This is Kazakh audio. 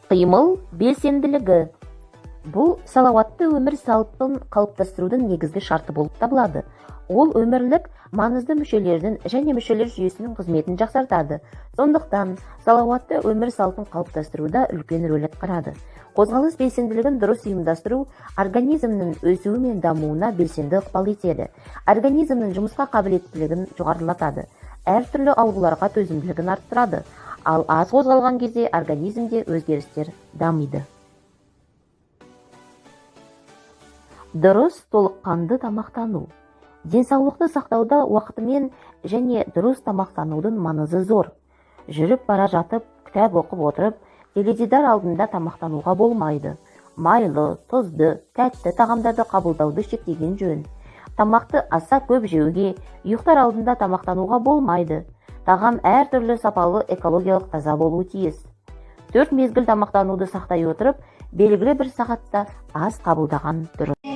Кыймыл белсенділігі. Бұл салауатты өмір салтын қалыптастырудың негізгі шарты болып табылады. Ол өмірлік маңызды мүшелердің және мүшелер жүйесінің қызметін жақсартады. Сондықтан салауатты өмір салтын қалыптастыруда үлкен рөл атқарады. Қозғалыс белсенділігін дұрыс ұйымдастыру организмнің өсуі мен дамуына белсенді ықпал етеді. Организмнің жұмысқа қабілеттілігін жоғарылатады. Әртүрлі ауруларға төзімділігін арттырады. Ал аз қозғалған кезде организмде өзгерістер дамиды. Дұрыс толыққанды тамақтану. Денсаулықты сақтауда уақытымен және дұрыс тамақтанудың маңызы зор. Жүріп бара жатып, кітап оқып отырып, теледидар алдында тамақтануға болмайды. Майлы, тұзды, тәтті тағамдарды қабылдауды шектеген жөн. Тамақты аса көп жеуге, ұйықтар алдында тамақтануға болмайды. Тағам әртүрлі сапалы экологиялық таза болуы тиіс. 4 мезгіл тамақтануды сақтай отырып, белгілі бір сағатта аз қабылдаған дұрыс.